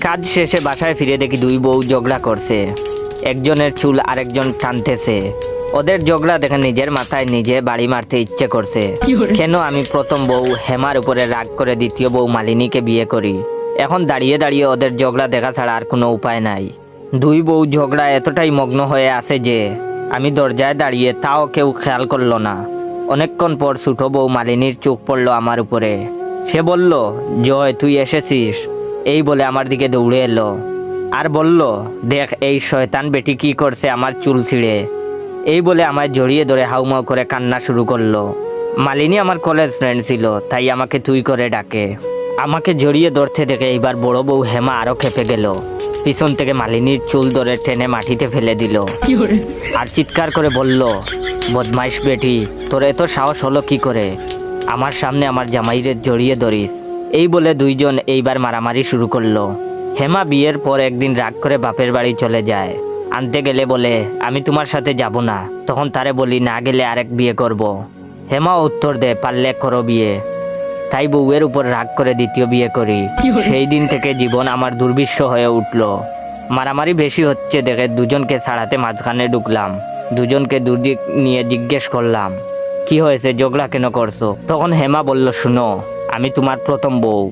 কাজ শেষে বাসায় ফিরে দেখি দুই বউ ঝগড়া করছে। একজনের চুল আরেকজন টানতেছে। ওদের ঝগড়া দেখে নিজের মাথায় নিজে বাড়ি মারতে ইচ্ছে করছে। কেন আমি প্রথম বউ হেমার উপরে রাগ করে দ্বিতীয় বউ মালিনীকে বিয়ে করি। এখন দাঁড়িয়ে দাঁড়িয়ে ওদের ঝগড়া দেখা ছাড়া আর কোনো উপায় নাই। দুই বউ ঝগড়া এতটাই মগ্ন হয়ে আছে যে আমি দরজায় দাঁড়িয়ে তাও কেউ খেয়াল করলো না। অনেকক্ষণ পর ছোট বউ মালিনীর চোখ পড়লো আমার উপরে। সে বলল, জয় তুই এসেছিস। এই বলে আমার দিকে দৌড়ে এলো আর বলল, দেখ এই শয়তান বেটি কি করছে আমার চুল ছিঁড়ে। এই বলে আমায় জড়িয়ে ধরে হাউমাউ করে কান্না শুরু করলো। মালিনী আমার কলেজ ফ্রেন্ড ছিল, তাই আমাকে তুই করে ডাকে। আমাকে জড়িয়ে ধরতে দেখে এইবার বড় বউ হেমা আরো খেপে গেল। পিছন থেকে মালিনীর চুল ধরে টেনে মাটিতে ফেলে দিল আর চিৎকার করে বলল, বদমাইশ বেটি, তোর এত সাহস হলো কি করে আমার সামনে আমার জামাইরে জড়িয়ে ধরিস। এই বলে দুইজন এইবার মারামারি শুরু করলো। হেমা বিয়ের পর একদিন রাগ করে বাপের বাড়ি চলে যায়। আনতে গেলে বলে, আমি তোমার সাথে যাব না। তখন তারে বলি, না গেলে আরেক বিয়ে করব। হেমা উত্তর দেয়, পারলে করো বিয়ে। তাই বউয়ের উপর রাগ করে দ্বিতীয় বিয়ে করি। সেই দিন থেকে জীবন আমার দুর্বিষহ হয়ে উঠল। মারামারি বেশি হচ্ছে দেখে দুজনকে ছাড়াতে মাঝখানে ঢুকলাম। দুজনকে দুদিক নিয়ে জিজ্ঞেস করলাম, কি হয়েছে, ঝগড়া কেন করছো? তখন হেমা বলল, শুনো, আমি তোমার প্রথম বউ,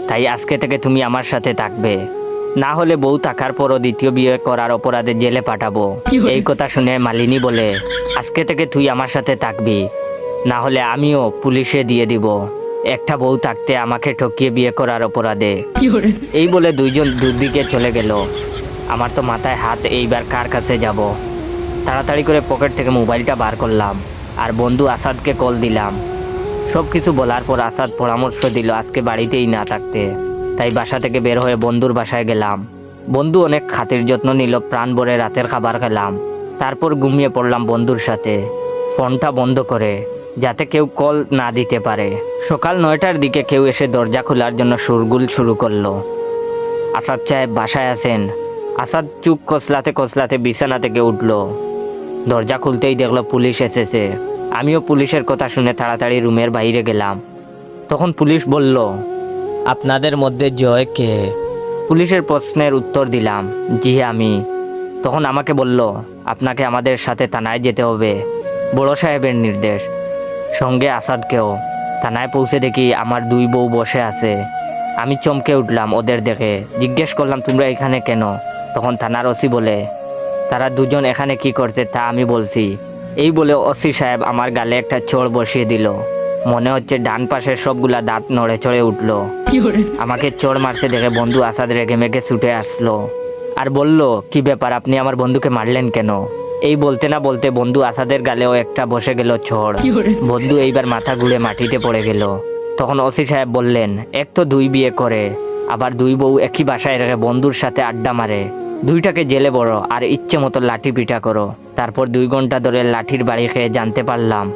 তাই আজকে থেকে তুমি আমার সাথে থাকবে। না হলে বউ থাকার পরও দ্বিতীয় বিয়ে করার অপরাধে জেলে পাঠাবো। এই কথা শুনে মালিনী বলে, আজকে থেকে তুই আমার সাথে থাকবি, না হলে আমিও পুলিশে দিয়ে দিব একটা বউ থাকতে আমাকে ঠকিয়ে বিয়ে করার অপরাধে। এই বলে দুইজন দুদিকে চলে গেল। আমার তো মাথায় হাত, এইবার কার কাছে যাব। তাড়াতাড়ি করে পকেট থেকে মোবাইলটা বার করলাম আর বন্ধু আসাদকে কল দিলাম। সব কিছু বলার পর আসাদ পরামর্শ দিল আজকে বাড়িতেই না থাকতে। তাই বাসা থেকে বের হয়ে বন্ধুর বাসায় গেলাম। বন্ধু অনেক খাতির যত্ন নিল, প্রাণ ভরে রাতের খাবার খেলাম। তারপর ঘুমিয়ে পড়লাম বন্ধুর সাথে, ফোনটা বন্ধ করে, যাতে কেউ কল না দিতে পারে। সকাল 9টার দিকে কেউ এসে দরজা খোলার জন্য শোরগোল শুরু করলো। আসাদ সাহেব বাসায় আছেন? আসাদ চুপ কসলাতে কসলাতে বিছানা থেকে উঠলো। দরজা খুলতেই দেখলো পুলিশ এসেছে। আমিও পুলিশের কথা শুনে তাড়াতাড়ি রুমের বাইরে গেলাম। তখন পুলিশ বলল, আপনাদের মধ্যে জয় কে? পুলিশের প্রশ্নের উত্তর দিলাম, জি আমি। তখন আমাকে বলল, আপনাকে আমাদের সাথে থানায় যেতে হবে, বড় সাহেবের নির্দেশ। সঙ্গে আসাদকেও। থানায় পৌঁছে দেখি আমার দুই বউ বসে আছে। আমি চমকে উঠলাম ওদের দেখে। জিজ্ঞেস করলাম, তোমরা এখানে কেন? তখন থানার ওসি বলে, তারা দুজন এখানে কি করছে তা আমি বলছি। এই বলে ওসি সাহেব আমার গালে একটা চড় বসিয়ে দিল। মনে হচ্ছে ডান পাশের সবগুলা দাঁত নড়ে চড়ে উঠলো। আমাকে চড় মারছে দেখে বন্ধু আসাদ রেগে মেগে ছুটে আসলো আর বলল, কি ব্যাপার, আপনি আমার বন্ধুকে মারলেন কেন? এই বলতে না বলতে বন্ধু আসাদের গালেও একটা বসে গেল চড়। বন্ধু এইবার মাথা ঘুরে মাটিতে পড়ে গেল। তখন ওসি সাহেব বললেন, এক তো দুই বিয়ে করে, আবার দুই বউ একই বাসায় রেখে বন্ধুর সাথে আড্ডা মারে। দুইটাকে জেলে বড় আর ইচ্ছে মতো লাঠি পিটা করো। তারপর 2 ঘন্টা ধরে লাঠির বাড়ি খেয়ে জানতে পারলাম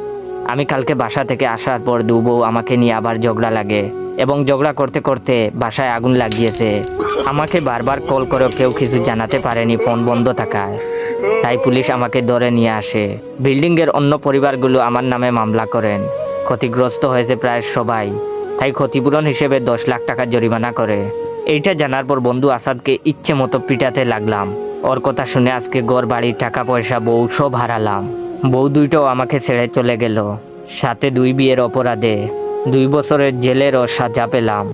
আমি কালকে বাসা থেকে আসার পর দু বউ আমাকে নিয়ে আবার ঝগড়া লাগে এবং ঝগড়া করতে করতে বাসায় আগুন লাগিয়েছে। আমাকে বারবার কল করেও কেউ কিছু জানাতে পারেনি, ফোন বন্ধ থাকায়। তাই পুলিশ আমাকে ধরে নিয়ে আসে। বিল্ডিংয়ের অন্য পরিবারগুলো আমার নামে মামলা করেন। ক্ষতিগ্রস্ত হয়েছে প্রায় সবাই, তাই ক্ষতিপূরণ হিসেবে 10 লাখ টাকা জরিমানা করে। এইটা জানার পর বন্ধু আসাদকে ইচ্ছে মতো পিটাতে লাগলাম। ওর কথা শুনে আজকে ঘর বাড়ি টাকা পয়সা বউ সব হারালাম। বউ দুইটাও আমাকে ছেড়ে চলে গেল, সাথে 2 বিয়ের অপরাধে 2 বছরের জেলেরও সাজা পেলাম।